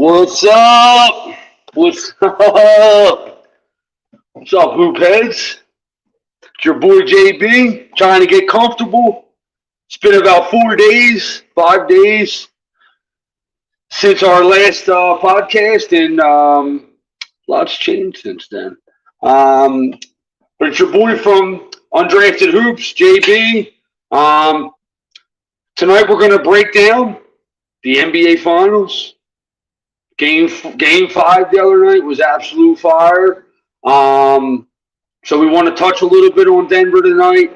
What's up? What's up? What's up, Hoop Heads? It's your boy JB trying to get comfortable. It's been about 4 days, 5 days since our last podcast, and lots changed since then. But it's your boy from Undrafted Hoops, JB. Tonight we're going to break down the NBA Finals. Game 5 the other night was absolute fire. So we want to touch a little bit on Denver tonight.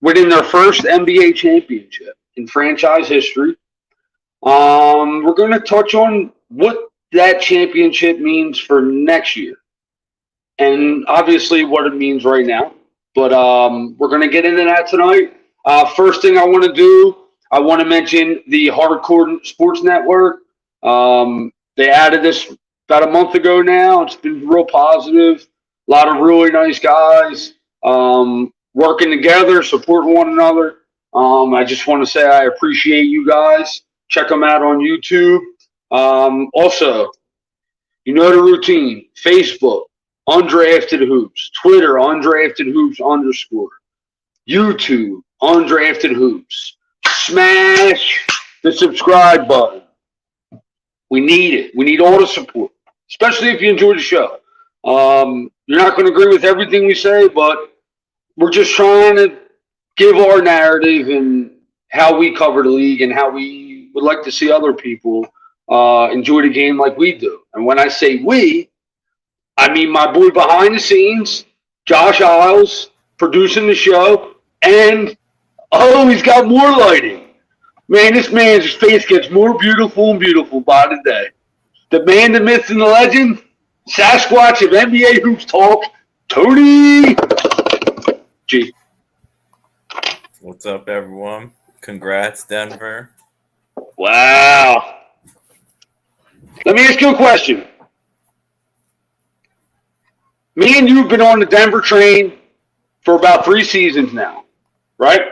Winning their first NBA championship in franchise history. We're going to touch on what that championship means for next year. And obviously what it means right now. But we're going to get into that tonight. First thing I want to do, I want to mention the Hardcore Sports Network. They added this about a month ago now. It's been real positive. A lot of really nice guys working together, supporting one another. I just want to say I appreciate you guys. Check them out on YouTube. Also, you know the routine. Facebook, Undrafted Hoops. Twitter, Undrafted Hoops _ YouTube, Undrafted Hoops. Smash the subscribe button. We need it. We need all the support, especially if you enjoy the show. You're not going to agree with everything we say, but we're just trying to give our narrative and how we cover the league and how we would like to see other people enjoy the game like we do. And when I say we, I mean my boy behind the scenes, Josh Isles, producing the show, and he's got more lighting. Man, this man's face gets more beautiful and beautiful by the day. The man, the myth, and the legend, Sasquatch of NBA Hoops Talk, Tony G. What's up, everyone? Congrats, Denver. Wow. Let me ask you a question. Me and you have been on the Denver train for about 3 seasons now, right?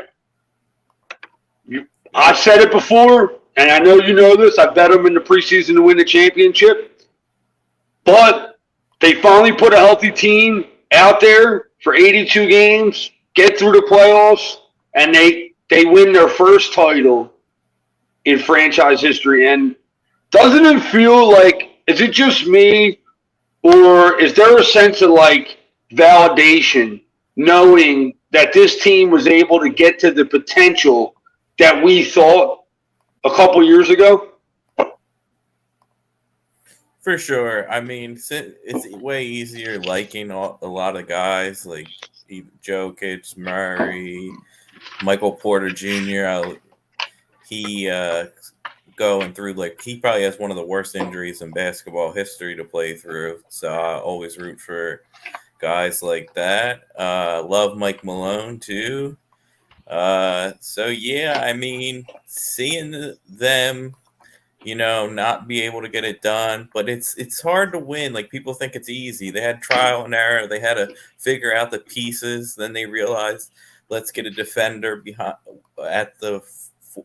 I've said it before, and I know you know this. I bet them in the preseason to win the championship. But they finally put a healthy team out there for 82 games, get through the playoffs, and they win their first title in franchise history. And doesn't it feel like, is it just me, or is there a sense of like validation knowing that this team was able to get to the potential that we thought a couple years ago? For sure. I mean, it's way easier liking a lot of guys like Jokic, Murray, Michael Porter Jr. He going through, like, he probably has one of the worst injuries in basketball history to play through. So I always root for guys like that. Love Mike Malone too. So yeah, I mean, seeing them, not be able to get it done, but it's hard to win. Like, people think it's easy. They had trial and error. They had to figure out the pieces. Then they realized, let's get a defender behind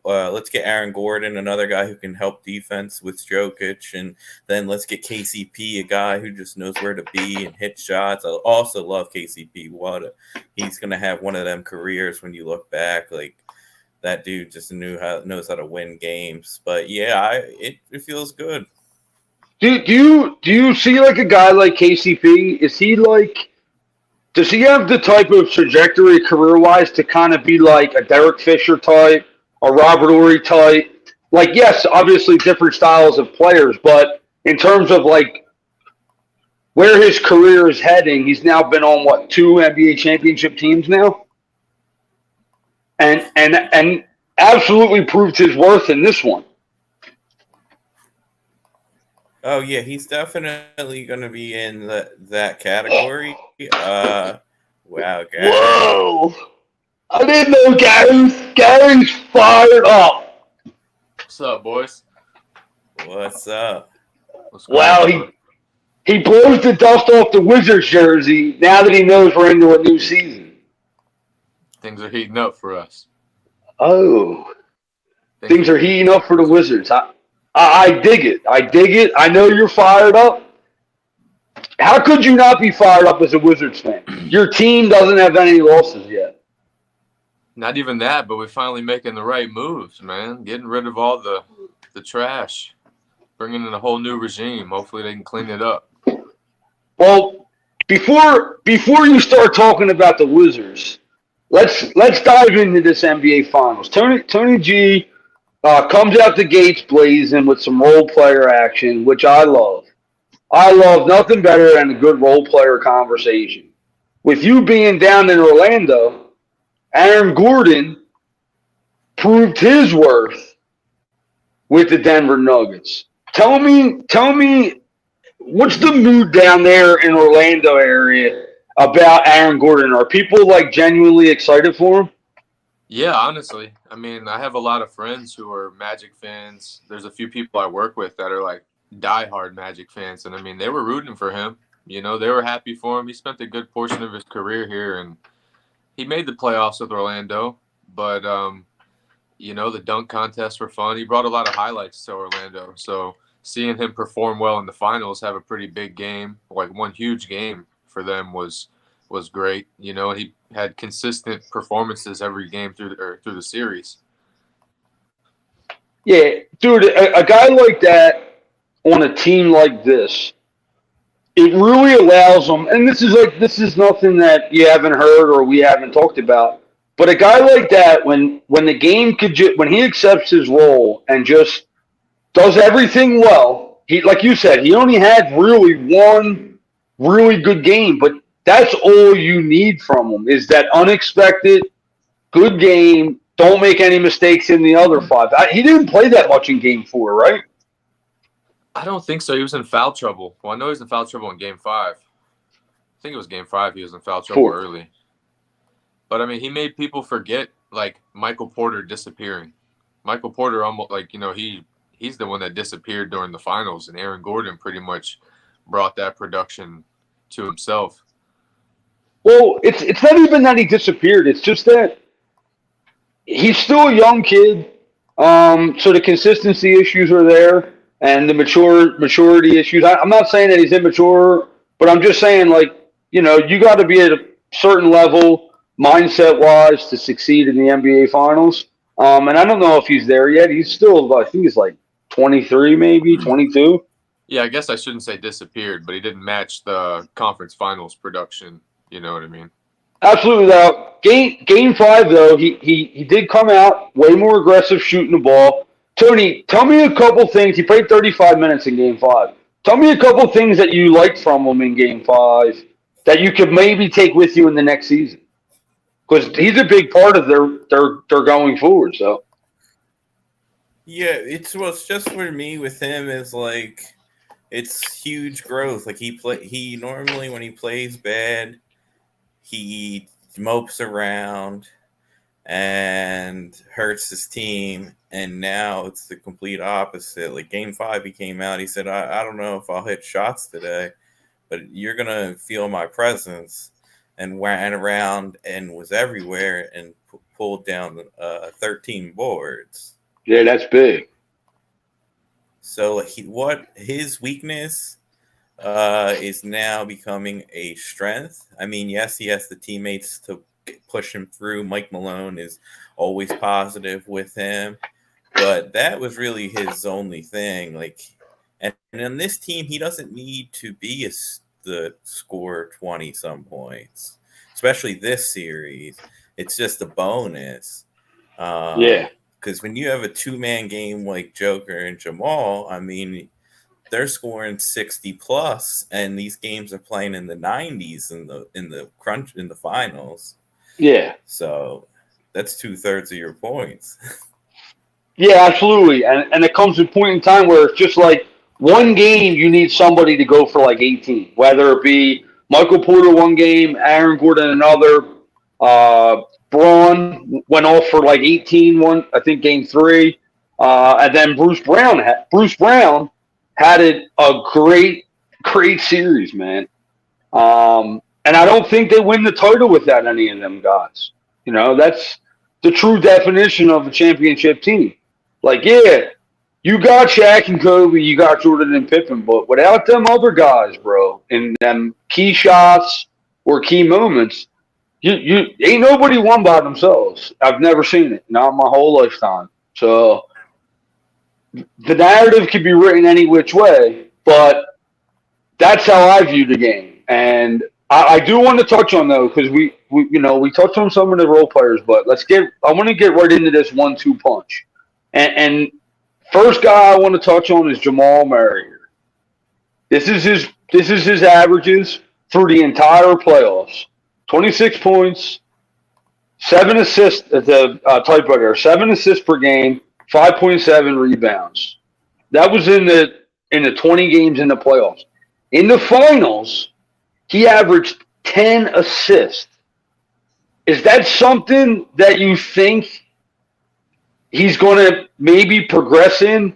let's get Aaron Gordon, another guy who can help defense with Jokic, and then let's get KCP, a guy who just knows where to be and hit shots. I also love KCP. He's gonna have one of them careers when you look back. Like, that dude just knows how to win games. But yeah, it feels good. Do you see like a guy like KCP? Does he have the type of trajectory career-wise to kind of be like a Derek Fisher type, a Robert Horry type? Like, yes, obviously different styles of players, but in terms of like where his career is heading, he's now been on 2 NBA championship teams now, and absolutely proved his worth in this one. Oh yeah, he's definitely going to be in that category. Wow, Gary. Whoa! I didn't know Gary's fired up. What's up, boys? What's up? Wow, he blows the dust off the Wizards jersey now that he knows we're into a new season. Things are heating up for us. Oh. Things are heating up for the Wizards. I dig it. I dig it. I know you're fired up. How could you not be fired up as a Wizards fan? Your team doesn't have any losses yet. Not even that, but we're finally making the right moves, man. Getting rid of all the trash, bringing in a whole new regime. Hopefully they can clean it up. Well, before you start talking about the Wizards, let's dive into this NBA Finals. Tony G comes out the gates blazing with some role player action, which I love. I love nothing better than a good role player conversation. With you being down in Orlando, Aaron Gordon proved his worth with the Denver Nuggets. Tell me, what's the mood down there in Orlando area about Aaron Gordon? Are people like genuinely excited for him? Yeah, honestly. I mean, I have a lot of friends who are Magic fans. There's a few people I work with that are like diehard Magic fans. And I mean, they were rooting for him. You know, they were happy for him. He spent a good portion of his career here, and he made the playoffs with Orlando. But, you know, the dunk contests were fun. He brought a lot of highlights to Orlando. So seeing him perform well in the finals, have a pretty big game, like one huge game for them was great. You know, he had consistent performances every game through the series. Yeah, dude, a guy like that on a team like this, it really allows them. And this is nothing that you haven't heard or we haven't talked about. But a guy like that, when the game when he accepts his role and just does everything well, he like you said, he only had really one really good game, but that's all you need from him is that unexpected good game. Don't make any mistakes in the other five. He didn't play that much in Game 4, right? I don't think so. He was in foul trouble. Well, I know he was in foul trouble in Game 5. I think it was Game 5 he was in foul trouble early. But, I mean, he made people forget, like, Michael Porter disappearing. Michael Porter almost, like, you know, he's the one that disappeared during the finals, and Aaron Gordon pretty much brought that production to himself. Well, it's not even that he disappeared. It's just that he's still a young kid. So the consistency issues are there and the maturity issues. I'm not saying that he's immature, but I'm just saying, like, you know, you got to be at a certain level mindset-wise to succeed in the NBA Finals. And I don't know if he's there yet. He's still, I think he's like 23, maybe 22. Yeah, I guess I shouldn't say disappeared, but he didn't match the conference finals production. You know what I mean? Absolutely. Now, game 5 though, he did come out way more aggressive shooting the ball. Tony, tell me a couple things. He played 35 minutes in Game 5. Tell me a couple things that you liked from him in Game 5 that you could maybe take with you in the next season, because he's a big part of their going forward. So yeah, what's just for me with him is like it's huge growth. Like he normally when he plays bad, he mopes around and hurts his team, and now it's the complete opposite. Like Game 5, he came out, he said, I don't know if I'll hit shots today, but you're going to feel my presence, and ran around and was everywhere and pulled down 13 boards. yeah, that's big. So his weakness is now becoming a strength. I mean, yes, he has the teammates to push him through. Mike Malone is always positive with him, but that was really his only thing. Like, and on this team, he doesn't need to be the score 20-some points, especially this series. It's just a bonus. Yeah. Because when you have a two-man game like Joker and Jamal, I mean, they're scoring 60 plus, and these games are playing in the 90s in the finals. Yeah. So that's 2/3 of your points. Yeah, absolutely. And it comes to a point in time where it's just like one game you need somebody to go for like 18, whether it be Michael Porter one game, Aaron Gordon another. Braun went off for like 18 I think Game 3. And then Bruce Brown had a great series, man. And I don't think they win the title without any of them guys. You know, that's the true definition of a championship team. Like, yeah, you got Shaq and Kobe, you got Jordan and Pippen, but without them other guys, bro, and them key shots or key moments, you ain't nobody won by themselves. I've never seen it, not my whole lifetime. So the narrative could be written any which way, but that's how I view the game. And I do want to touch on though, because we touched on some of the role players, but I want to get right into this 1-2 punch. And first guy I want to touch on is Jamal Murray. This is his averages through the entire playoffs. 26 points, 7 assists at the typewriter, 7 assists per game, 5.7 rebounds. That was in the 20 games in the playoffs. In the finals, he averaged 10 assists. Is that something that you think he's going to maybe progress in?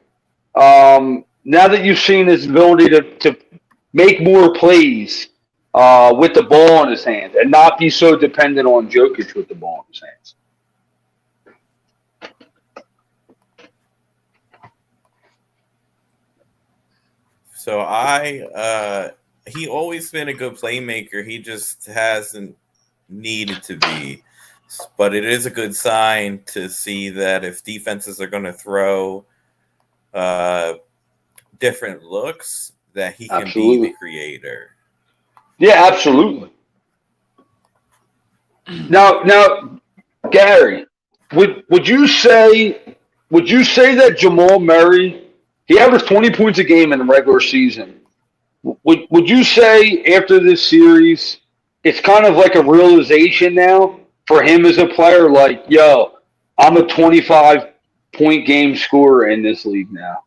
Now that you've seen his ability to make more plays with the ball in his hands and not be so dependent on Jokic with the ball in his hands. So he always been a good playmaker. He just hasn't needed to be. But it is a good sign to see that if defenses are going to throw different looks, that he can be the creator. Yeah, absolutely. Now, Gary, would you say that Jamal Murray, he averaged 20 points a game in the regular season? Would you say after this series, it's kind of like a realization now for him as a player, like, yo, I'm a 25-point game scorer in this league now.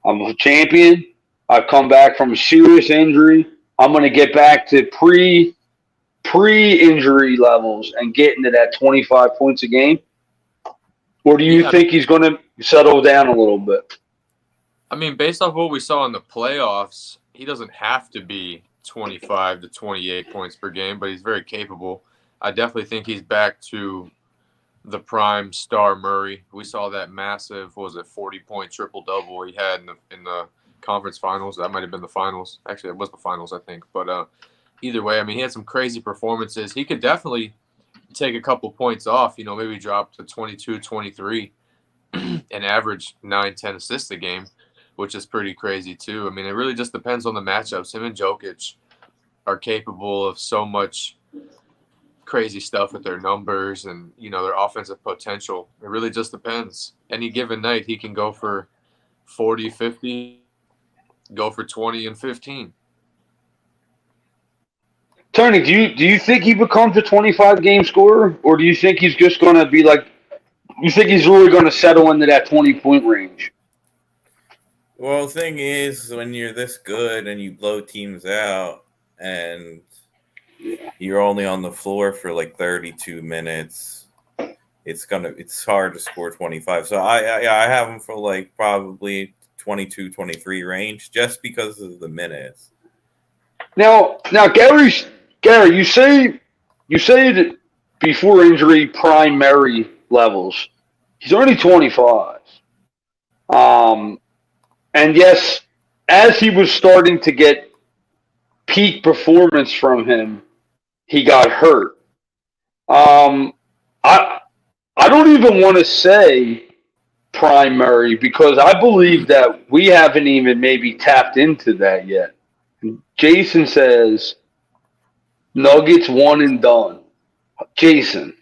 I'm a champion. I've come back from a serious injury. I'm going to get back to pre-injury levels and get into that 25 points a game? Or do you think he's going to settle down a little bit? I mean, based off what we saw in the playoffs, he doesn't have to be 25 to 28 points per game, but he's very capable. I definitely think he's back to the prime star Murray. We saw that massive, 40-point triple-double he had in the conference finals. That might have been the finals. Actually, it was the finals, I think. But either way, I mean, he had some crazy performances. He could definitely take a couple points off, maybe drop to 22, 23 and average 9, 10 assists a game, which is pretty crazy too. I mean, it really just depends on the matchups. Him and Jokic are capable of so much crazy stuff with their numbers and, their offensive potential. It really just depends. Any given night, he can go for 40, 50, go for 20 and 15. Tony, do you think he becomes a 25-game scorer, or do you think he's just going to be like? You think he's really going to settle into that 20-point range? Well, the thing is, when you're this good and you blow teams out, and you're only on the floor for like 32 minutes, it's hard to score 25. So I have him for like probably 22, 23 range just because of the minutes. Now, Gary, you say that before injury primary levels, he's only 25. And yes, as he was starting to get peak performance from him, he got hurt. I don't even want to say primary because I believe that we haven't even maybe tapped into that yet. Jason says Nuggets one and done. Jason,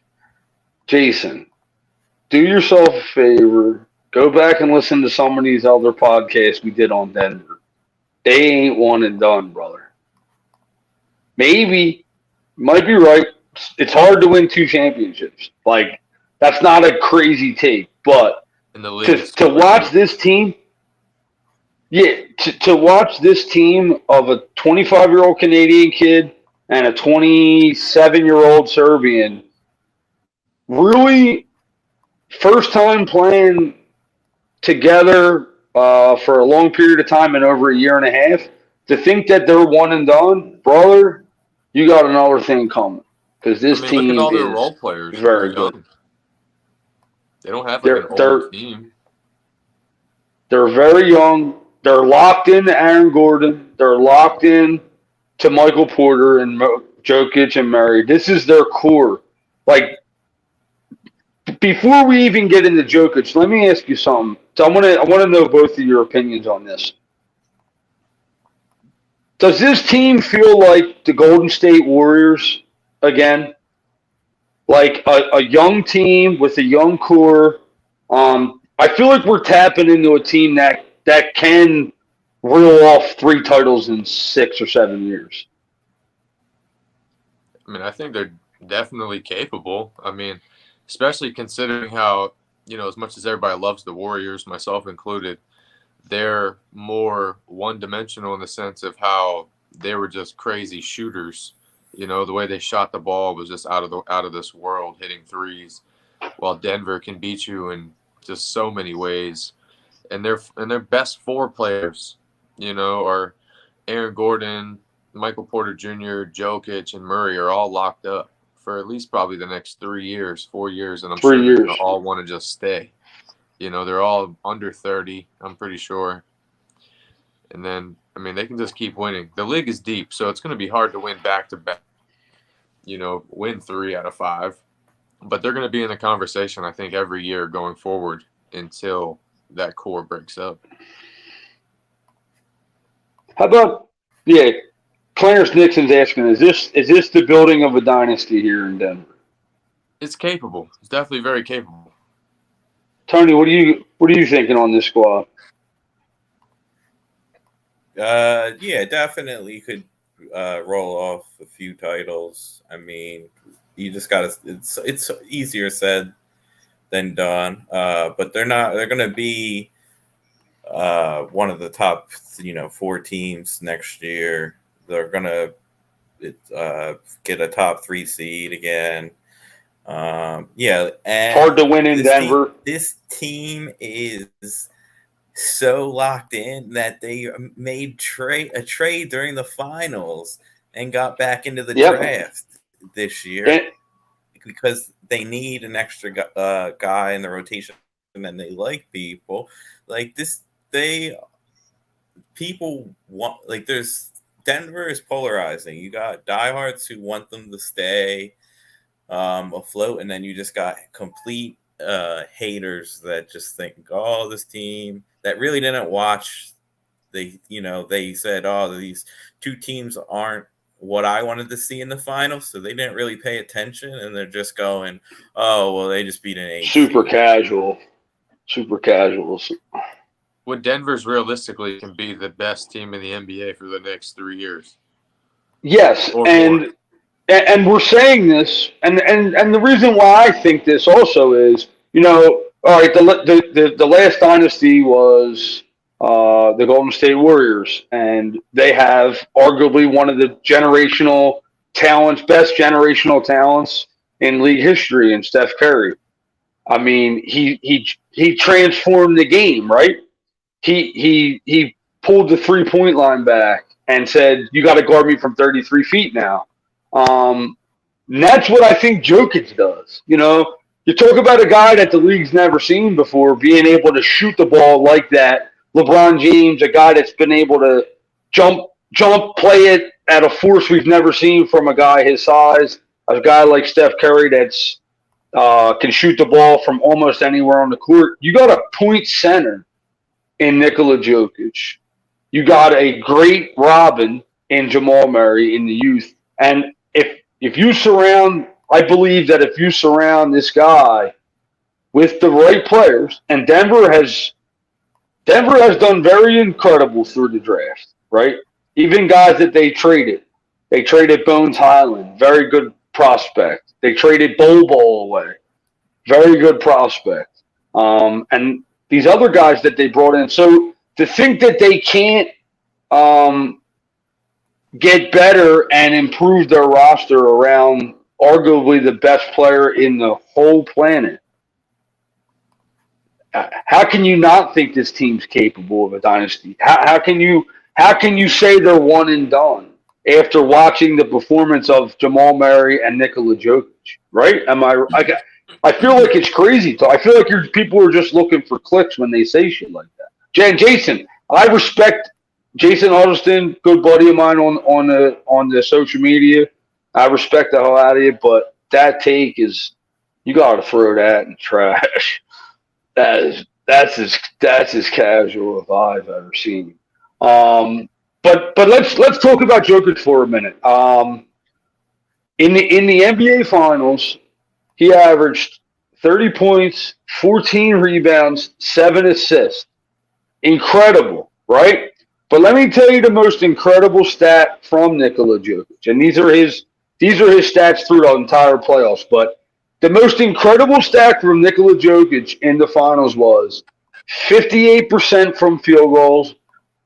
do yourself a favor. Go back and listen to some of these other podcasts we did on Denver. They ain't one and done, brother. Maybe, might be right. It's hard to win 2 championships. Like, that's not a crazy take. But to watch this team, to watch this team of a 25-year-old Canadian kid and a 27-year-old Serbian, really first time playing together for a long period of time in over a year and a half, to think that they're one and done, brother, you got another thing coming. Because this team look at all their is role players. very good. They don't have an old team. They're very young. They're locked in to Aaron Gordon. They're locked in to Michael Porter and Jokic and Murray. This is their core. Like, before we even get into Jokic, let me ask you something. So I want to know both of your opinions on this. Does this team feel like the Golden State Warriors again? Like a young team with a young core. I feel like we're tapping into a team that can reel off 3 titles in 6 or 7 years. I mean, I think they're definitely capable. I mean, especially considering how, as much as everybody loves the Warriors, myself included, they're more one-dimensional in the sense of how they were just crazy shooters. The way they shot the ball was just out of this world, hitting threes, while Denver can beat you in just so many ways. And their best 4 players, are Aaron Gordon, Michael Porter Jr., Jokic, and Murray are all locked up for at least probably the next 3 years, 4 years, and I'm sure they're going to all want to just stay. They're all under 30, I'm pretty sure. And then, I mean, they can just keep winning. The league is deep, so it's going to be hard to win back-to-back, win 3 out of 5. But they're going to be in the conversation, I think, every year going forward until that core breaks up. How about, Clarence Nixon's asking, is this the building of a dynasty here in Denver? It's capable. It's definitely very capable. Tony, what are you thinking on this squad? Yeah, definitely could roll off a few titles. I mean, you just gotta. It's easier said than done. But they're not. They're gonna be one of the top 4 teams next year. They're gonna get a top 3 seed again. Yeah, and hard to win in Denver. This team is so locked in that they made a trade during the finals and got back into the draft this year because they need an extra guy in the rotation, and they like people like this. People want, like, there's Denver is polarizing. You got diehards who want them to stay afloat, and then you just got complete haters that just think, oh, this team that really didn't watch. They said, oh, these 2 teams aren't what I wanted to see in the finals, so they didn't really pay attention, and they're just going, oh, well, they just beat an 8. Super casuals. What Denver's realistically can be the best team in the NBA for the next 3 years. Yes, and we're saying this, and the reason why I think this also is, all right, the last dynasty was the Golden State Warriors, and they have arguably one of the best generational talents in league history in Steph Curry. I mean, he transformed the game, right? He pulled the 3-point line back and said, you got to guard me from 33 feet now. And that's what I think Jokic does. You talk about a guy that the league's never seen before being able to shoot the ball like that. LeBron James, a guy that's been able to jump, play it at a force we've never seen from a guy his size. A guy like Steph Curry that's can shoot the ball from almost anywhere on the court. You got a point center in Nikola Jokic. You got a great Robin in Jamal Murray in the youth. And I believe that if you surround this guy with the right players, and Denver has done very incredible through the draft, right? Even guys that they traded. They traded Bones Highland, very good prospect. They traded Bol away, very good prospect. And these other guys that they brought in. So to think that they can't get better and improve their roster around arguably the best player in the whole planet, how can you not think this team's capable of a dynasty? How can you say they're one and done after watching the performance of Jamal Murray and Nikola Jokic? Right? I feel like it's crazy. I feel like people are just looking for clicks when they say shit like that. Jason, I respect Jason Huddleston, good buddy of mine on the social media. I respect the hell out of you, but that take is you got to throw that in the trash. That's as casual as I've ever seen. But let's talk about Jokic for a minute. In the NBA Finals, he averaged 30 points, 14 rebounds, 7 assists. Incredible, right? But let me tell you the most incredible stat from Nikola Jokic, and these are his stats through the entire playoffs. But the most incredible stat from Nikola Jokic in the finals was 58% from field goals,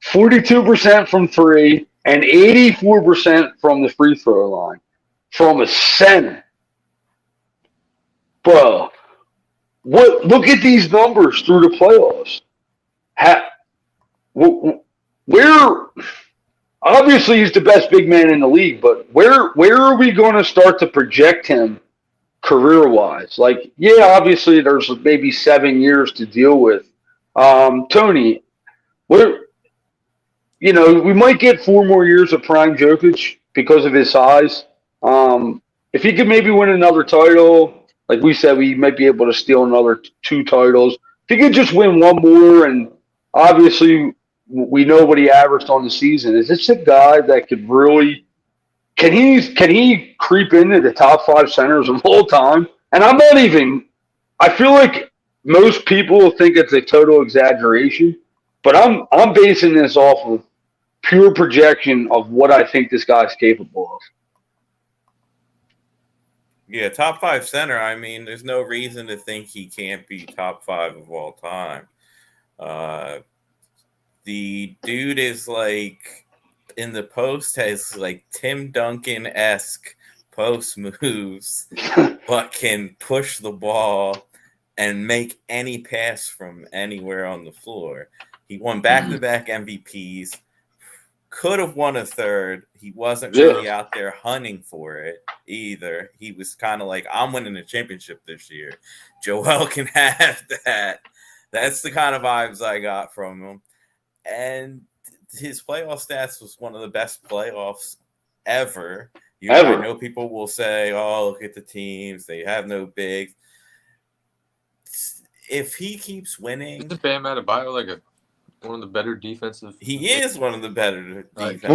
42% from three, and 84% from the free throw line from a center. Bro, look at these numbers through the playoffs. Where obviously he's the best big man in the league, but where are we going to start to project him career wise? Like, yeah, obviously there's maybe 7 years to deal with. Tony, we might get 4 more years of prime Jokic because of his size. If he could maybe win another title, like we said, we might be able to steal another 2 titles. If he could just win one more, and obviously we know what he averaged on the season. Is this a guy that could really can he creep into the top 5 centers of all time? And I'm not even. I feel like most people think it's a total exaggeration, but I'm basing this off of pure projection of what I think this guy's capable of. Yeah, top 5 center. I mean, there's no reason to think he can't be top 5 of all time. The dude is like in the post has like Tim Duncan-esque post moves, but can push the ball and make any pass from anywhere on the floor. He won back-to-back MVPs. Could have won a third. He wasn't really out there hunting for it either. He was kind of like, I'm winning a championship this year. Joel can have that. That's the kind of vibes I got from him. And his playoff stats was one of the best playoffs ever. I know people will say, oh, look at the teams. They have no bigs. If he keeps winning. Isn't Bam Adebayo like one of the better defensive? He is one of the better defensive.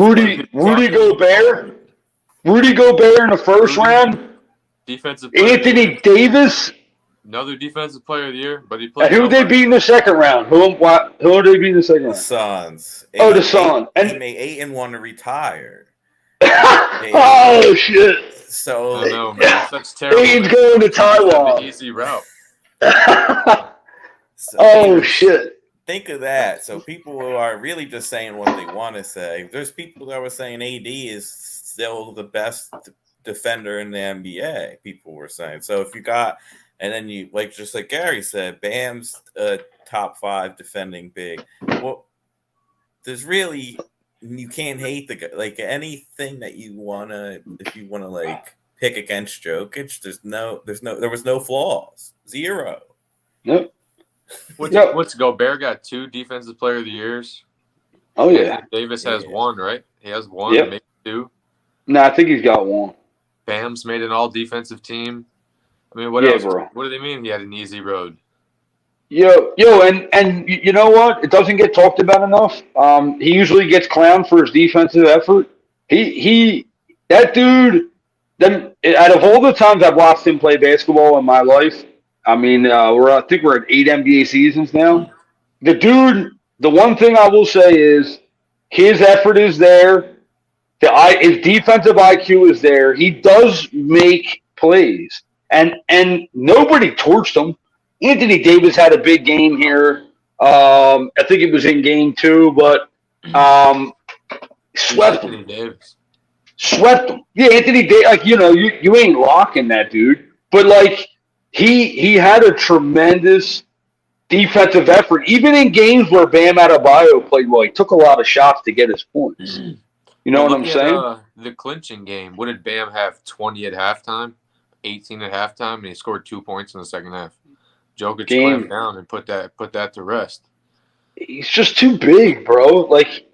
Rudy Gobert in the first round. Defensive. Anthony Davis. Another defensive player of the year, but he played. Who they beat in the second round? Who are they beat in the second round? The Suns. The Suns. And he made 8-1 to retire. Oh shit! So I know, man. Such terrible. Aiden's going to Taiwan. Easy route. Shit! Think of that. So people are really just saying what they want to say. There's people that were saying AD is still the best defender in the NBA. People were saying. So if you got. And then you just like Gary said, Bam's top 5 defending big. Well, there's really you can't hate the guy. Like anything that you wanna, if you wanna like pick against Jokic, there was no flaws, 0. Nope. What's Gobert got 2 defensive player of the years? Oh yeah. Davis has 1, right? He has 1, maybe 2. No, I think he's got 1. Bam's made an all defensive team. I mean, what else? Bro. What do they mean? He had an easy road. Yo, and you know what? It doesn't get talked about enough. He usually gets clowned for his defensive effort. That dude. Then, out of all the times I've watched him play basketball in my life, I mean, I think we're at 8 NBA seasons now. The dude. The one thing I will say is his effort is there. His defensive IQ is there. He does make plays. And nobody torched him. Anthony Davis had a big game here. I think it was in game 2, but swept him. Anthony Davis. Swept him. Yeah, Anthony Davis. Like you ain't locking that dude. But like he had a tremendous defensive effort, even in games where Bam Adebayo played well. He took a lot of shots to get his points. You know what I'm saying? The clinching game. What did Bam have? 20 at halftime. 18 at halftime, and he scored 2 points in the second half. Jokic clamped down and put that to rest. he's just too big, bro. Like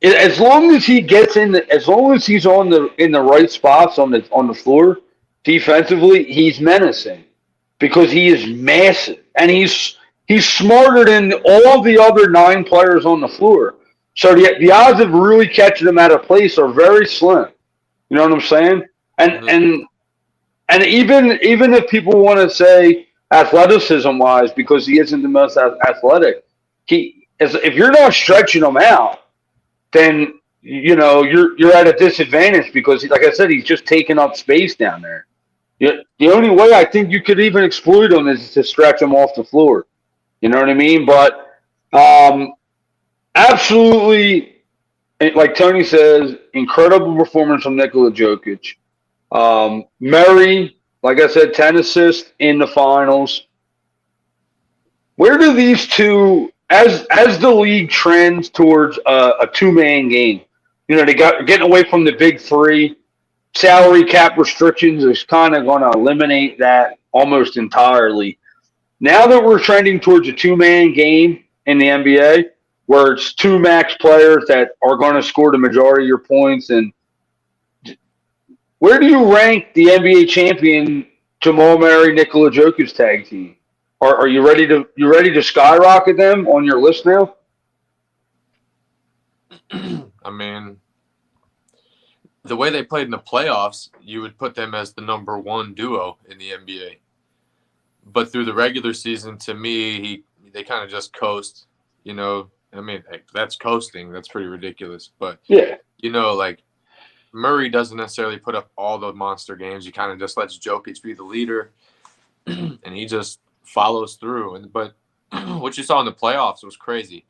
as long as he gets as long as he's in the right spots on the floor defensively, he's menacing because he is massive and he's smarter than all the other 9 players on the floor. So the odds of really catching him out of place are very slim. You know what I'm saying? And Mhm. and even if people want to say athleticism wise, because he isn't the most athletic, if you're not stretching him out, then you're at a disadvantage because, like I said, he's just taking up space down there. The only way I think you could even exploit him is to stretch him off the floor. You know what I mean? But absolutely, like Tony says, incredible performance from Nikola Jokic. Murray, like I said, 10 assists in the finals. Where do these two, as the league trends towards a 2-man game, they got getting away from the big three. Salary cap restrictions is kind of going to eliminate that almost entirely. Now that we're trending towards a 2-man game in the NBA, where it's 2 max players that are going to score the majority of your points, and where do you rank the NBA champion Jamal Murray Nikola Jokic tag team? Are you ready to skyrocket them on your list now? I mean, the way they played in the playoffs, you would put them as the number 1 duo in the NBA. But through the regular season, to me, they kind of just coast. I mean, that's coasting. That's pretty ridiculous. But Yeah, like Murray doesn't necessarily put up all the monster games. He kind of just lets Jokic be the leader, and he just follows through. But what you saw in the playoffs was crazy.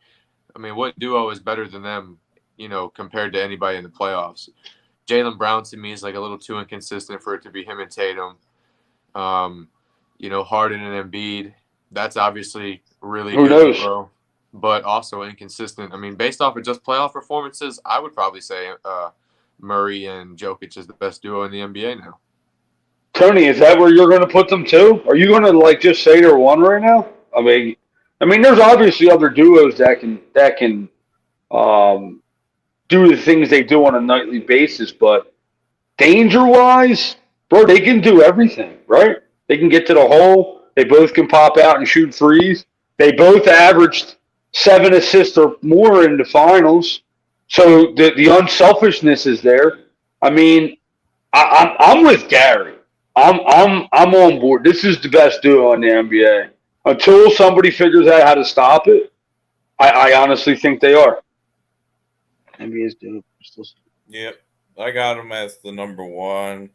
I mean, what duo is better than them, compared to anybody in the playoffs? Jaylen Brown to me is like a little too inconsistent for it to be him and Tatum. Harden and Embiid. That's obviously really who good knows? duo, but also inconsistent. I mean, based off of just playoff performances, I would probably say Murray and Jokic is the best duo in the NBA now. Tony, is that where you're going to put them too? Are you going to just say they're one right now? I mean, there's obviously other duos that can do the things they do on a nightly basis, but danger wise, bro, they can do everything, right? They can get to the hole. They both can pop out and shoot threes. They both averaged 7 assists or more in the finals. So the unselfishness is there. I mean, I'm with Gary. I'm on board. This is the best duo in the NBA. Until somebody figures out how to stop it, I honestly think they are. NBA's duo. Yep, I got him as the number 1.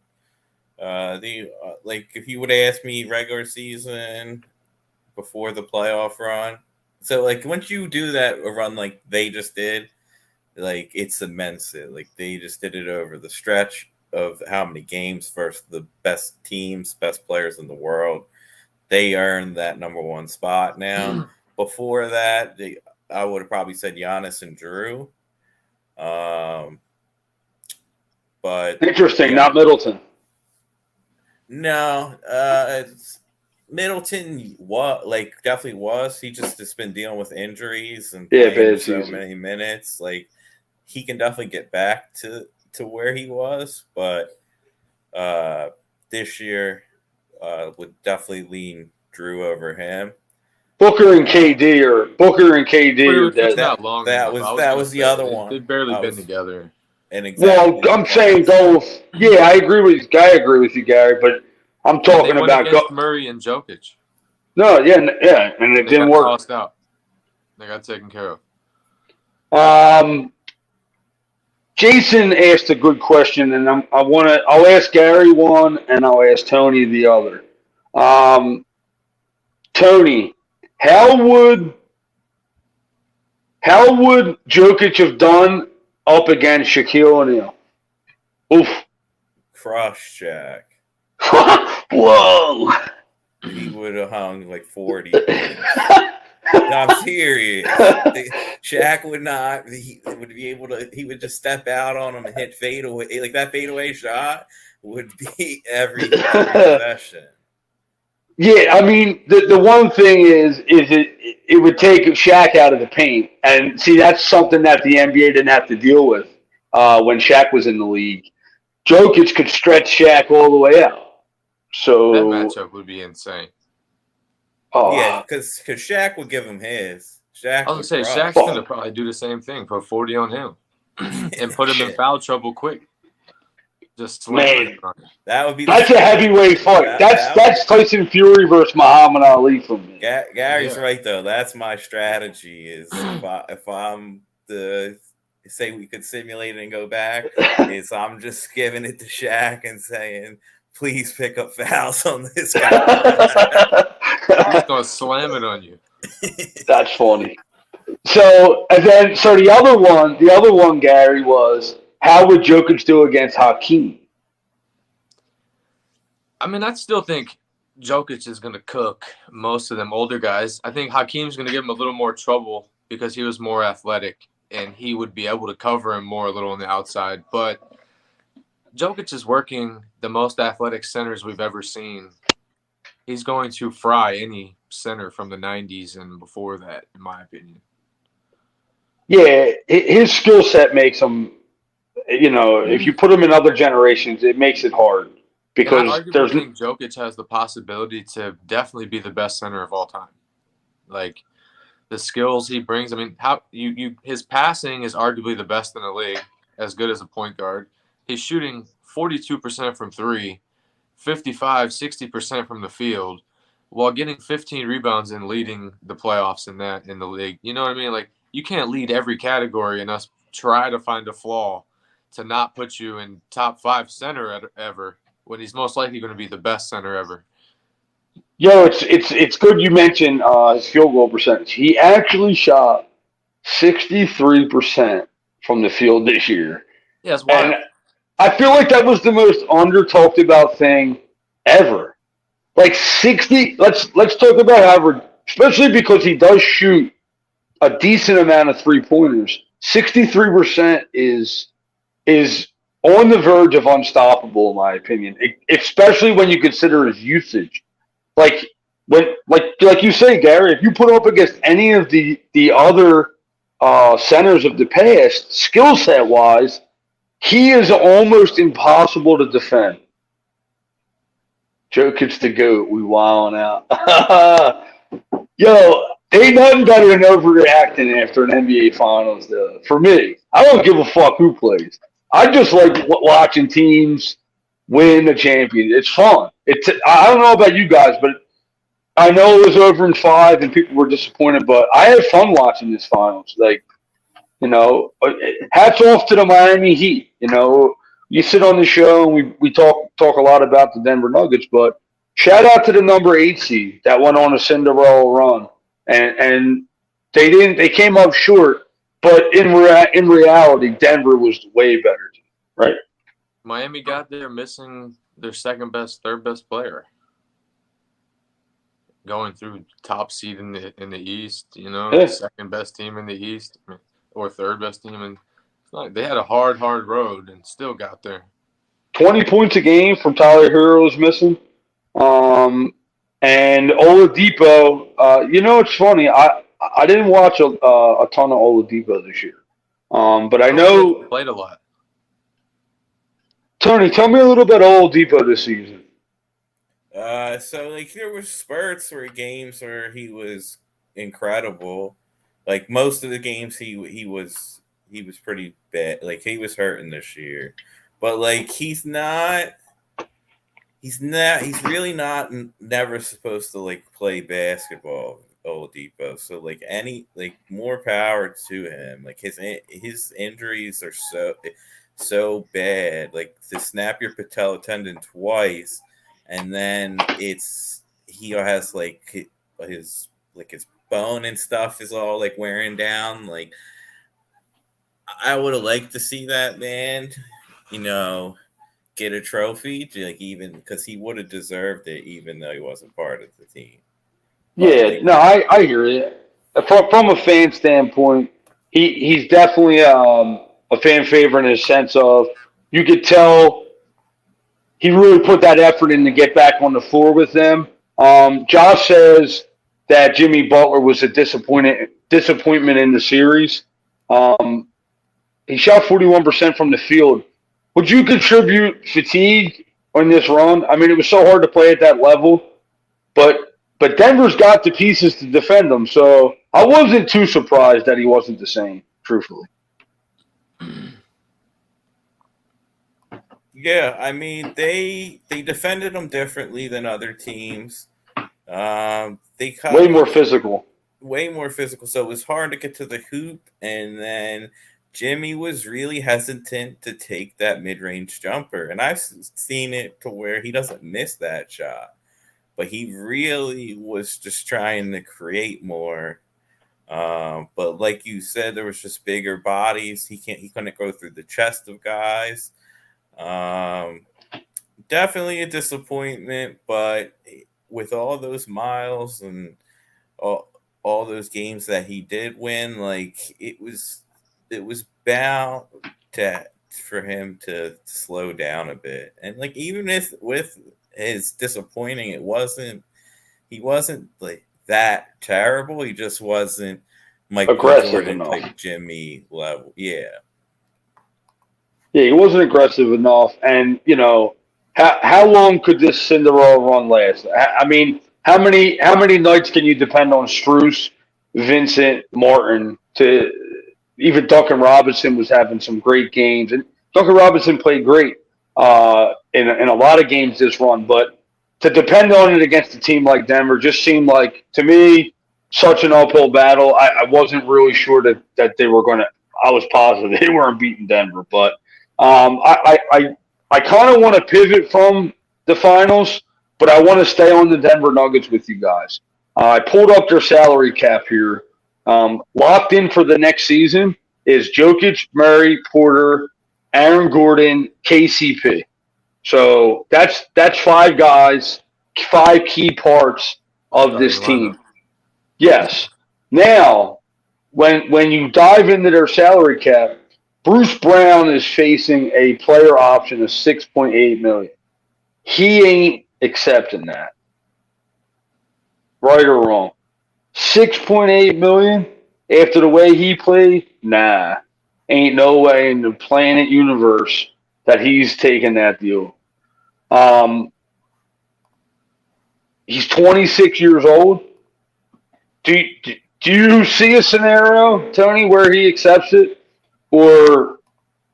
If you would ask me regular season before the playoff run, so once you do that a run like they just did, it's immense. They just did it over the stretch of how many games versus the best teams, best players in the world. They earned that number 1 spot now. Before that, I would have probably said Giannis and Drew. But Interesting, not Middleton. No, Middleton definitely was. He just has been dealing with injuries and playing so many minutes. He can definitely get back to where he was, but this year would definitely lean Drew over him. Booker and KD are dead. That was the other one. They've barely been together. And exactly. Well, I'm saying go. Yeah, I agree with you, Gary. But I'm talking about against Murray and Jokic. No, yeah, and it didn't work. Tossed out. They got taken care of. Jason asked a good question, and I'll ask Gary one, and I'll ask Tony the other. Tony, how would Jokic have done up against Shaquille O'Neal? Oof. Cross check. Whoa. He would have hung 40. No, I'm serious. Shaq would not. He would be able to. He would just step out on him and hit fadeaway. That fadeaway shot would be every possession. Yeah, I mean, the one thing is it would take Shaq out of the paint, and see that's something that the NBA didn't have to deal with when Shaq was in the league. Jokic could stretch Shaq all the way out. That So, matchup would be insane. Yeah, oh, because Shaq would give him his. Shaq I was would gonna say crush. Shaq's gonna probably do the same thing, put 40 on him, and put him in foul trouble quick. Just slam it man, on him. That would be that's a heavyweight fight. That's Tyson Fury versus Muhammad Ali for me. Gary's Yeah. right though. That's my strategy. Is if I'm the say we could simulate it and go back, is I'm just giving it to Shaq and saying, please pick up fouls on this guy. He's gonna slam it on you. That's funny. So and then the other one, Gary, was how would Jokic do against Hakeem? I mean, I still think Jokic is gonna cook most of them older guys. I think Hakeem's gonna give him a little more trouble because he was more athletic and he would be able to cover him more a little on the outside. But Jokic is working the most athletic centers we've ever seen. He's going to fry any center from the 90s and before that, in my opinion. Yeah, his skill set makes him. If you put him in other generations, it makes it hard And I because arguably think Jokic has the possibility to definitely be the best center of all time. Like the skills he brings. I mean, his passing is arguably the best in the league, as good as a point guard. He's shooting 42% from three, 55, 60% from the field, while getting 15 rebounds and leading the playoffs in the league. You know what I mean? Like you can't lead every category and us try to find a flaw to not put you in top 5 center ever when he's most likely going to be the best center ever. it's good you mentioned his field goal percentage. He actually shot 63% from the field this year, Yeah, it's and wild. I feel like that was the most under talked about thing ever. Like 60. Let's talk about average, especially because he does shoot a decent amount of 3-pointers. 63% is on the verge of unstoppable, in my opinion. Especially when you consider his usage. Like like you say, Gary, if you put him up against any of the other centers of the past, skill set wise, he is almost impossible to defend. Jokic's the GOAT. We wilding out. Yo, ain't nothing better than overreacting after an NBA Finals, though. For me, I don't give a fuck who plays. I just like watching teams win a champion. It's fun. I don't know about you guys, but I know it was over in 5 and people were disappointed, but I had fun watching this Finals. Like, hats off to the Miami Heat. You sit on the show and we talk a lot about the Denver Nuggets, but shout out to the number 8 seed that went on a Cinderella run, and they came up short, but in reality, Denver was way better, right? Miami got there missing their second best, third best player. Going through top seed in the East, Yeah. second best team in the East or third best team, and they had a hard road and still got there. 20 points a game from Tyler Hero was missing. And Oladipo, it's funny. I didn't watch a ton of Oladipo this year. But I know He played a lot. Tony, tell me a little bit of Oladipo this season. So there were spurts or games where he was incredible. Like most of the games he was pretty bad. Like he was hurting this year. But like he's really not never supposed to like play basketball, Oladipo. So like more power to him. Like his injuries are so bad. Like to snap your patella tendon twice, and then he has like his bone and stuff is all like wearing down. Like I would have liked to see that man, get a trophy, like even because he would have deserved it, even though he wasn't part of the team. I hear you. From a fan standpoint, he's definitely a fan favorite in the sense of you could tell he really put that effort in to get back on the floor with them. Josh says that Jimmy Butler was a disappointment in the series. He shot 41% from the field. Would you contribute fatigue on this run? I mean, it was so hard to play at that level, but Denver's got the pieces to defend them. So I wasn't too surprised that he wasn't the same, truthfully. Yeah, I mean they defended them differently than other teams. They caught Way more physical. Way more physical, so it was hard to get to the hoop, and then Jimmy was really hesitant to take that mid-range jumper, and I've seen it to where he doesn't miss that shot, but he really was just trying to create more. But like you said, there was just bigger bodies. He couldn't go through the chest of guys. Definitely a disappointment, but with all those miles and all those games that he did win, like it was bound for him to slow down a bit. And like even if with his disappointing, he wasn't like that terrible. He just wasn't Michael Jordan type Jimmy level. Yeah. Yeah, he wasn't aggressive enough. And, how long could this Cinderella run last? I mean, how many nights can you depend on Strus, Vincent, Martin to even Duncan Robinson was having some great games, and Duncan Robinson played great in a lot of games this run. But to depend on it against a team like Denver just seemed like, to me, such an uphill battle. I wasn't really sure that they were going to. I was positive they weren't beating Denver, but I kind of want to pivot from the finals, but I want to stay on the Denver Nuggets with you guys. I pulled up their salary cap here. Locked in for the next season is Jokic, Murray, Porter, Aaron Gordon, KCP. So that's 5 guys, 5 key parts of this team. Yes. Now, when you dive into their salary cap, Bruce Brown is facing a player option of $6.8 million. He ain't accepting that. Right or wrong? $6.8 million after the way he played? Nah. Ain't no way in the planet universe that he's taking that deal. He's 26 years old. Do you see a scenario, Tony, where he accepts it? Or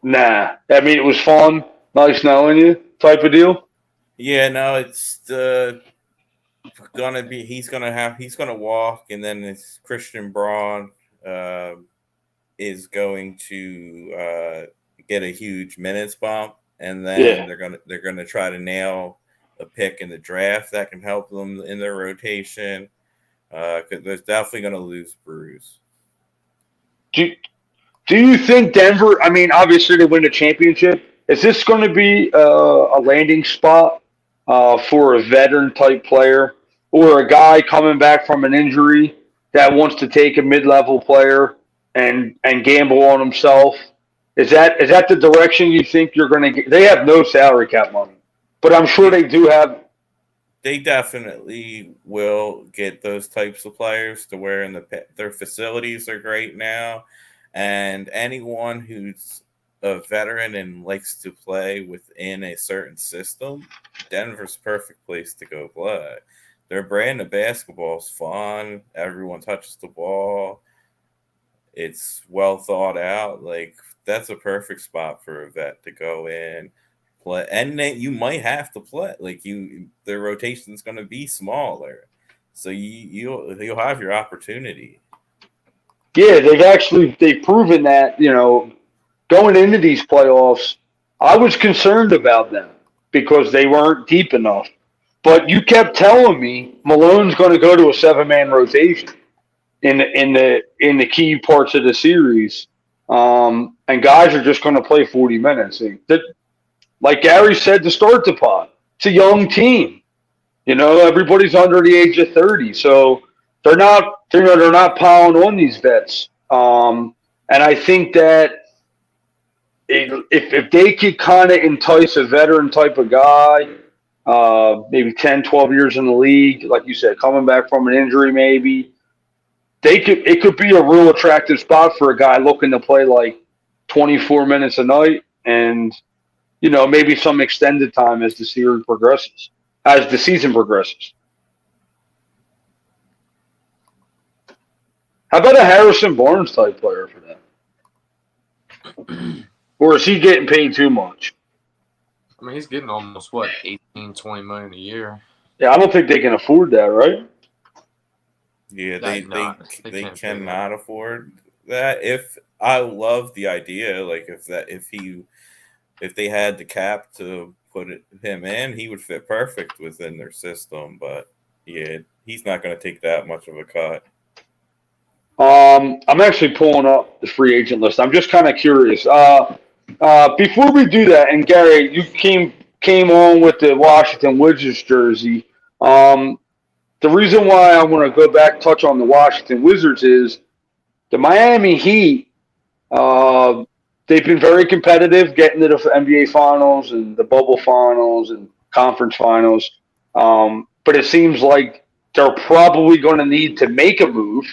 nah? I mean, it was fun, nice knowing you type of deal. Yeah, no, it's gonna be he's gonna walk, and then it's Christian Braun is going to get a huge minutes bump, and then they're gonna try to nail a pick in the draft that can help them in their rotation. Because they're definitely gonna lose Bruce. Do you think Denver, I mean, obviously they win the championship. Is this going to be a landing spot for a veteran-type player or a guy coming back from an injury that wants to take a mid-level player and gamble on himself? Is that the direction you think you're going to get? They have no salary cap money, but I'm sure they do have. They definitely will get those types of players to where their facilities are great now. And anyone who's a veteran and likes to play within a certain system, Denver's perfect place to go play. Their brand of basketball is fun. Everyone touches the ball. It's well thought out. Like, that's a perfect spot for a vet to go in, play. And you might have to play. Like, their rotation is going to be smaller. So you'll have your opportunity. Yeah, they've proven that, going into these playoffs, I was concerned about them because they weren't deep enough. But you kept telling me Malone's going to go to a 7-man rotation in the key parts of the series, and guys are just going to play 40 minutes. Like Gary said to start the pod, it's a young team. Everybody's under the age of 30, so they're not piling on these vets. And I think that if they could kind of entice a veteran type of guy maybe 10, 12 years in the league. Like you said, coming back from an injury, maybe it could be a real attractive spot for a guy looking to play like 24 minutes a night and maybe some extended time as the season progresses. How about a Harrison Barnes type player for them? Or is he getting paid too much? I mean, he's getting almost, what, 18, 20 million a year. Yeah, I don't think they can afford that, right? Yeah, They they can't pay cannot afford that. If I love the idea, like if they had the cap to put him in, he would fit perfect within their system. But yeah, he's not going to take that much of a cut. I'm actually pulling up the free agent list. I'm just kind of curious. Before we do that, and Gary, you came on with the Washington Wizards jersey. The reason why I want to go back touch on the Washington Wizards is the Miami Heat. They've been very competitive, getting to the NBA Finals and the Bubble Finals and Conference Finals. But it seems like they're probably going to need to make a move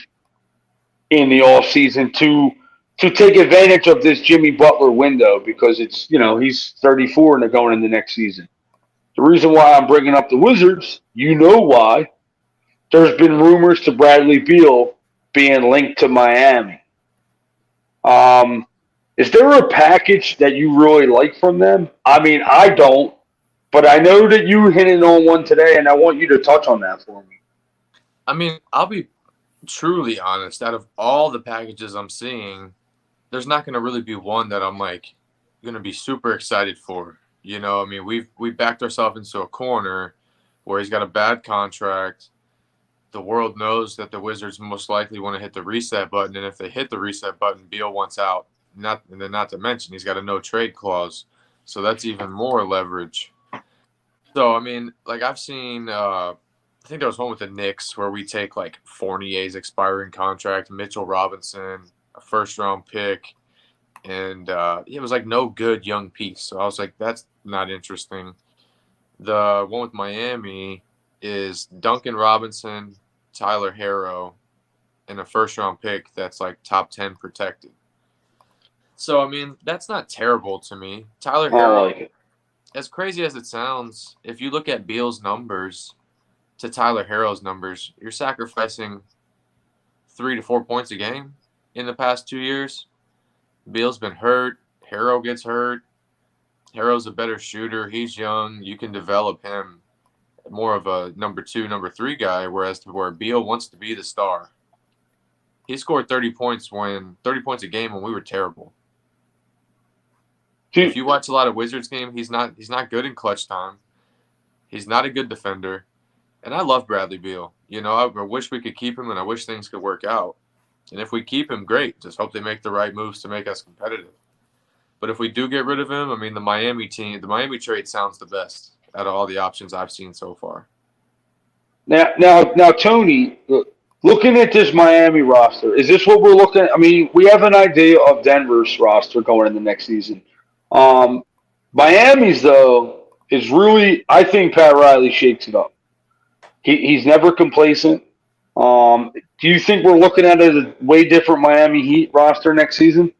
in the offseason to take advantage of this Jimmy Butler window because it's he's 34 and they're going into next season. The reason why I'm bringing up the Wizards, you know why. There's been rumors to Bradley Beal being linked to Miami. Is there a package that you really like from them? I mean, I don't, but I know that you hinted on one today, and I want you to touch on that for me. I mean, I'll be truly honest. Out of all the packages I'm seeing, there's not going to really be one that I'm like going to be super excited for. I mean, we backed ourselves into a corner where he's got a bad contract. The world knows that the Wizards most likely want to hit the reset button, and if they hit the reset button, Beal wants out. Not to mention he's got a no trade clause, so that's even more leverage. So I mean, like I've seen, I think there was one with the Knicks where we take like Fournier's expiring contract, Mitchell Robinson, a first round pick, and it was like no good young piece. So I was like, that's not interesting. The one with Miami is Duncan Robinson, Tyler Harrow, and a first round pick that's like top 10 protected. So I mean, that's not terrible to me. Tyler Harrow, like it. as crazy as it sounds, if you look at Beal's numbers to Tyler Harrow's numbers, you're sacrificing 3 to 4 points a game in the past 2 years. Beal's been hurt. Harrow gets hurt. Harrow's a better shooter. He's young. You can develop him more of a number 2, number 3 guy, whereas where Beal wants to be the star. He scored 30 points a game when we were terrible. If you watch a lot of Wizards game, he's not good in clutch time. He's not a good defender. And I love Bradley Beal. I wish we could keep him, and I wish things could work out. And if we keep him, great. Just hope they make the right moves to make us competitive. But if we do get rid of him, I mean, the Miami trade sounds the best out of all the options I've seen so far. Now, Tony, looking at this Miami roster, is this what we're looking at? I mean, we have an idea of Denver's roster going in the next season. Miami's, though, is really, I think Pat Riley shakes it up. He's never complacent. Do you think we're looking at a way different Miami Heat roster next season?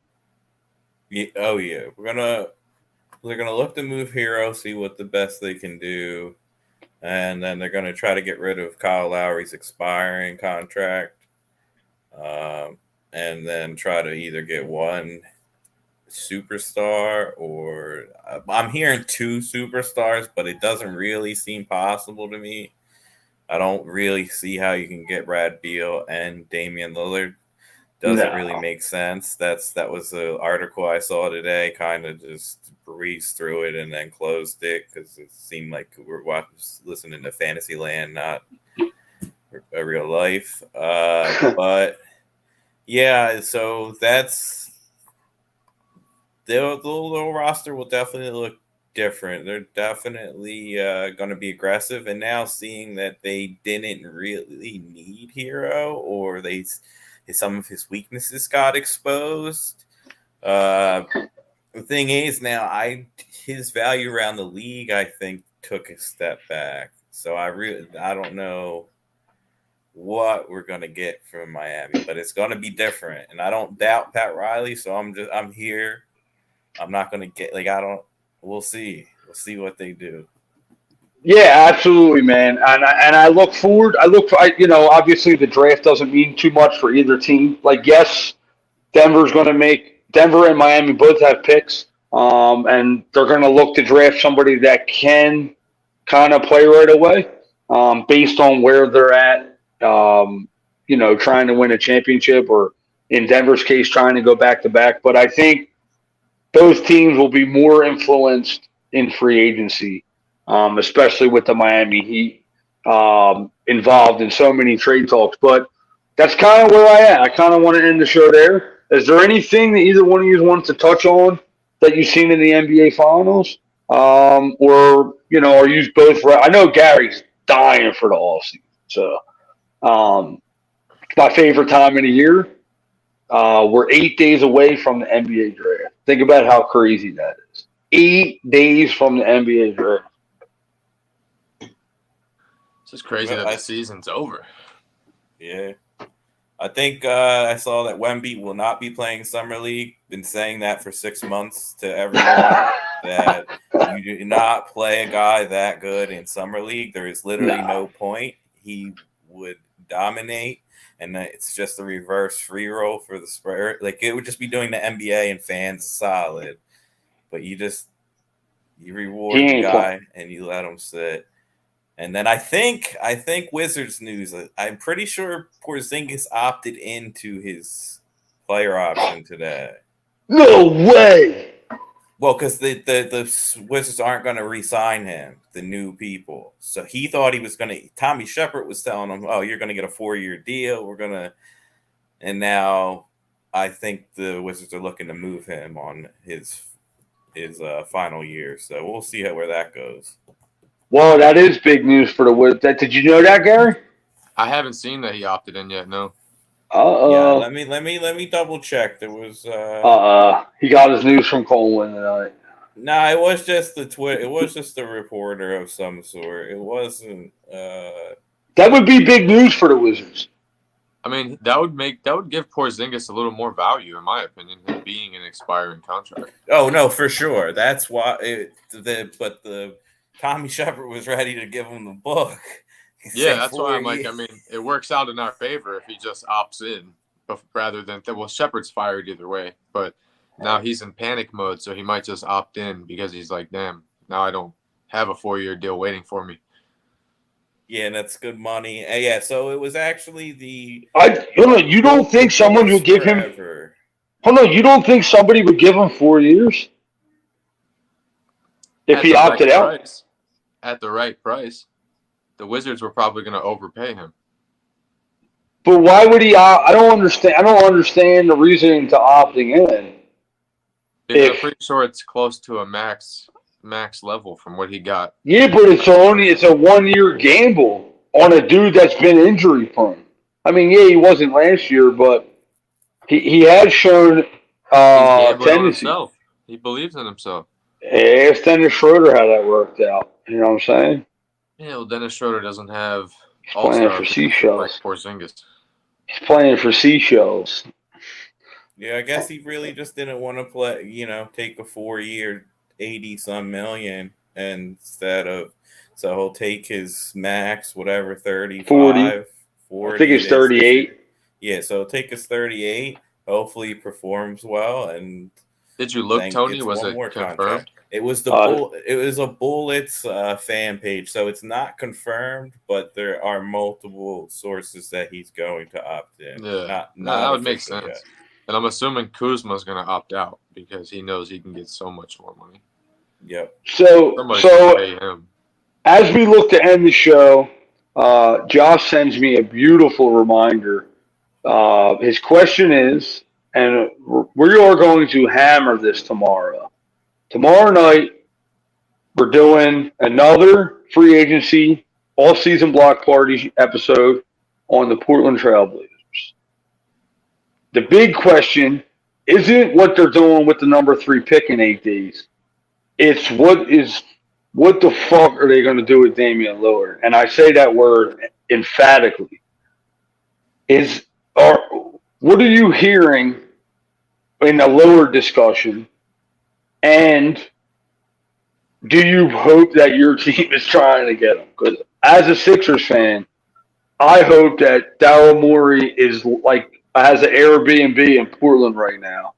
Yeah, oh yeah, they're gonna look to move Hero, see what the best they can do, and then they're gonna try to get rid of Kyle Lowry's expiring contract, and then try to either get one superstar or I'm hearing 2 superstars, but it doesn't really seem possible to me. I don't really see how you can get Brad Beal and Damian Lillard. Doesn't really make sense. That was the article I saw today. Kind of just breezed through it and then closed it because it seemed like we were listening to Fantasyland, not a real life. But yeah, so that's the little roster will definitely look different. They're definitely going to be aggressive. And now seeing that they didn't really need Hero, or some of his weaknesses got exposed. The thing is now, his value around the league, I think, took a step back. So I don't know what we're gonna get from Miami, but it's gonna be different. And I don't doubt Pat Riley, so I'm here. I'm not gonna get we'll see. We'll see what they do. Yeah, absolutely, man. And I look forward. Obviously the draft doesn't mean too much for either team. Like, yes, Denver and Miami both have picks, and they're going to look to draft somebody that can kind of play right away, based on where they're at. Trying to win a championship, or in Denver's case, trying to go back to back. But I think both teams will be more influenced in free agency, especially with the Miami Heat involved in so many trade talks. But that's kind of where I am. I kind of want to end the show there. Is there anything that either one of you wants to touch on that you've seen in the NBA Finals? Are you both right? I know Gary's dying for the offseason. So it's my favorite time of the year. We're 8 days away from the NBA draft. Think about how crazy that is. 8 days from the NBA draft. It's just crazy that the season's over. Yeah. I think I saw that Wemby will not be playing Summer League. Been saying that for 6 months to everyone that you do not play a guy that good in Summer League. There is literally no point. He would dominate, and it's just a reverse free roll for the Spurs. Like, it would just be doing the NBA and fans solid. But you reward the guy and you let him sit. And then I think Wizards news. I'm pretty sure Porzingis opted into his player option today. No way. Well, because the Wizards aren't going to re-sign him, the new people. So he thought he was going to. Tommy Shepard was telling him, "Oh, you're going to get a 4-year deal. We're going to." And now I think the Wizards are looking to move him on his final year. So we'll see where that goes. Well, that is big news for the Wizards. Did you know that, Gary? I haven't seen that he opted in yet. No. Yeah, let me double check. There was he got his news from Coleman tonight. Nah, it was just the It was just a reporter of some sort. It wasn't. That would be big news for the Wizards. I mean, that would give Porzingis a little more value, in my opinion, than being an expiring contract. Oh no, for sure. That's why. But the Tommy Shepard was ready to give him the book. Yeah, that's why I'm like, I mean, it works out in our favor if he just opts in, rather than Shepard's fired either way, but now he's in panic mode, so he might just opt in because he's like, damn, now I don't have a 4-year deal waiting for me. Yeah, and that's good money. Yeah, so it was actually you don't think someone would give him? Hold on, you don't think somebody would give him 4 years if he opted out? At the right price. The Wizards were probably going to overpay him. But why would he opt? I don't understand the reasoning to opting in. I'm pretty sure it's close to a max level from what he got. Yeah, but it's a 1-year gamble on a dude that's been injury prone. I mean, yeah, he wasn't last year, but he has shown tendency. He believes in himself. Ask Dennis Schroeder how that worked out. You know what I'm saying? Yeah, well, Dennis Schroeder doesn't have playing for seashells. Like Porzingis. He's playing for seashells. Yeah, I guess he really just didn't want to play. Take a 4-year, 80-some million instead of. So he'll take his max, whatever, 35, 40. I think it's 38. Yeah, so he'll take his 38. Hopefully, he performs well. And did you look, Tony? Was it confirmed? Contract. It was it was a Bullets fan page, so it's not confirmed, but there are multiple sources that he's going to opt in. Yeah, that would make sense. Yet. And I'm assuming Kuzma's going to opt out because he knows he can get so much more money. Yep. So pay him. As we look to end the show, Josh sends me a beautiful reminder. His question is, and we are going to hammer this tomorrow. Tomorrow night, we're doing another free agency all-season block party episode on the Portland Trailblazers. The big question isn't what they're doing with the number 3 pick in 8 days. It's what is what the fuck are they going to do with Damian Lillard? And I say that word emphatically. What are you hearing in the Lillard discussion? And do you hope that your team is trying to get him? Because as a Sixers fan, I hope that Daryl Morey is has an Airbnb in Portland right now,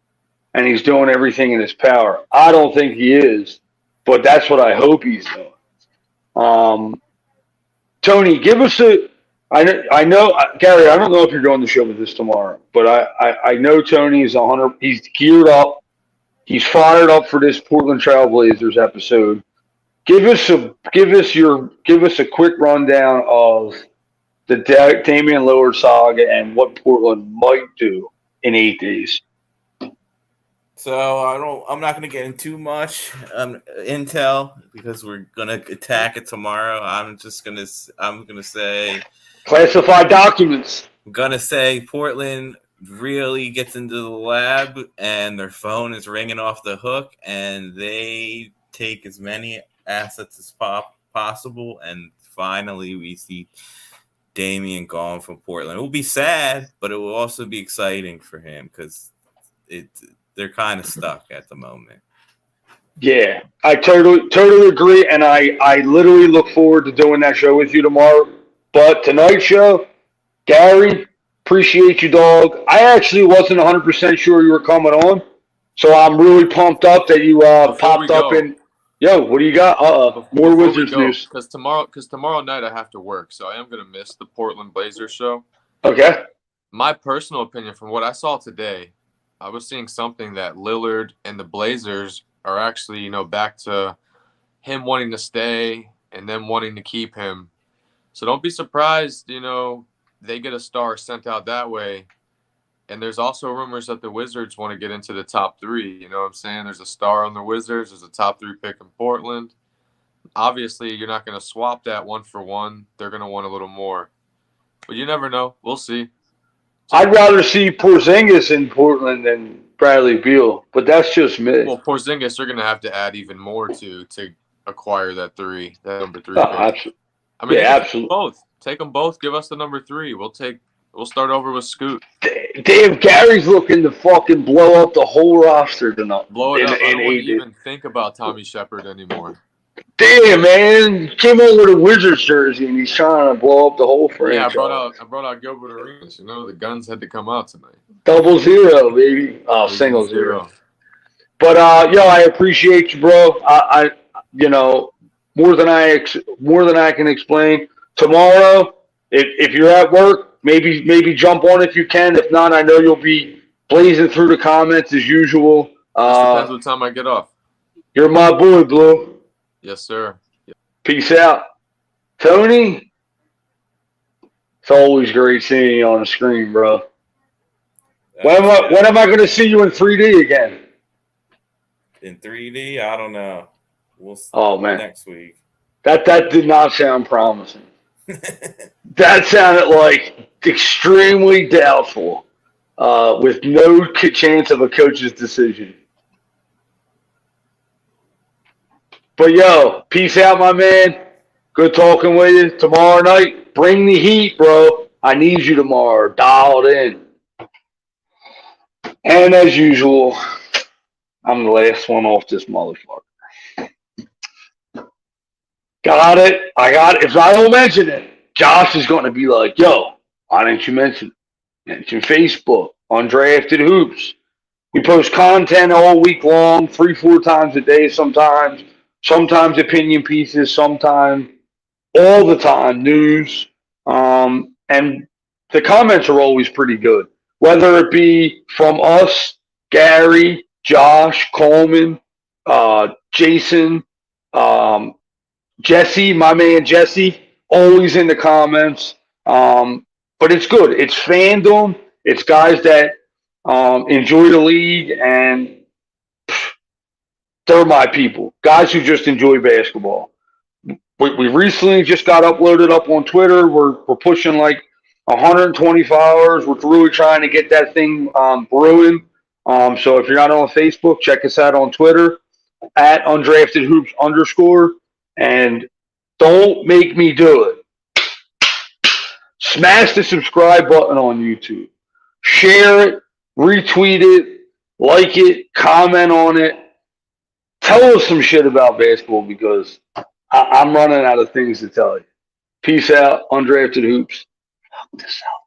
and he's doing everything in his power. I don't think he is, but that's what I hope he's doing. Tony, give us a. I know Gary. I don't know if you're doing the show with us tomorrow, but I know Tony is 100. He's geared up. He's fired up for this Portland Trailblazers episode. Give us a quick rundown of the Damian Lillard saga and what Portland might do in 8 days. So I'm not gonna get into too much intel because we're gonna attack it tomorrow. I'm gonna say classified documents. I'm gonna say Portland really gets into the lab and their phone is ringing off the hook and they take as many assets as possible, and finally we see Damian gone from Portland. It will be sad, but it will also be exciting for him because they're kind of stuck at the moment. Yeah, I totally agree, and I literally look forward to doing that show with you tomorrow. But tonight's show, Gary, appreciate you, dog. I actually wasn't 100% sure you were coming on, so I'm really pumped up that you popped up in. Yo, what do you got? More Wizards news. Because tomorrow night I have to work, so I am going to miss the Portland Blazers show. Okay. My personal opinion from what I saw today, I was seeing something that Lillard and the Blazers are actually, back to him wanting to stay and them wanting to keep him. So don't be surprised, they get a star sent out that way. And there's also rumors that the Wizards want to get into the top 3. You know what I'm saying? There's a star on the Wizards. There's a top 3 pick in Portland. Obviously, you're not going to swap that 1 for 1. They're going to want a little more. But you never know. We'll see. I'd rather see Porzingis in Portland than Bradley Beal, but that's just me. Well, Porzingis, you're going to have to add even more to acquire that number 3 pick. Absolutely. I mean, absolutely. Both. Take them both. Give us the number 3. We'll start over with Scoot. Damn, Gary's looking to fucking blow up the whole roster tonight. Blow it up. I don't even think about Tommy Shepard anymore. Damn, man. He came over with a Wizards jersey and he's trying to blow up the whole franchise. Yeah, I brought out Gilbert Arenas. The guns had to come out tonight. 0-0, baby. Oh, single zero. But I appreciate you, bro. I more than I can explain. Tomorrow, if you're at work, maybe jump on if you can. If not, I know you'll be blazing through the comments as usual. Depends what time I get off. You're my boy, Blue. Yes, sir. Peace out. Tony, it's always great seeing you on the screen, bro. When am I going to see you in 3D again? In 3D? I don't know. We'll see next week. That did not sound promising. That sounded like extremely doubtful, with no chance of a coach's decision. But peace out, my man. Good talking with you. Tomorrow night, bring the heat, bro. I need you tomorrow. Dialed in. And as usual, I'm the last one off this motherfucker. Got it. I got it. If I don't mention it, Josh is going to be like, yo, why didn't you mention it? Mention Facebook, Undrafted Hoops. We post content all week long, 3-4 times a day sometimes. Sometimes opinion pieces, sometimes all the time news. And the comments are always pretty good. Whether it be from us, Gary, Josh, Coleman, Jason, Jesse, my man Jesse, always in the comments. But it's good. It's fandom. It's guys that enjoy the league, and they're my people. Guys who just enjoy basketball. We recently just got uploaded up on Twitter. We're pushing like 120 followers. We're really trying to get that thing brewing. So if you're not on Facebook, check us out on Twitter at Undrafted Hoops _. And don't make me do it. Smash the subscribe button on YouTube. Share it, retweet it, like it, comment on it. Tell us some shit about basketball because I'm running out of things to tell you. Peace out. Undrafted Hoops. Fuck this out.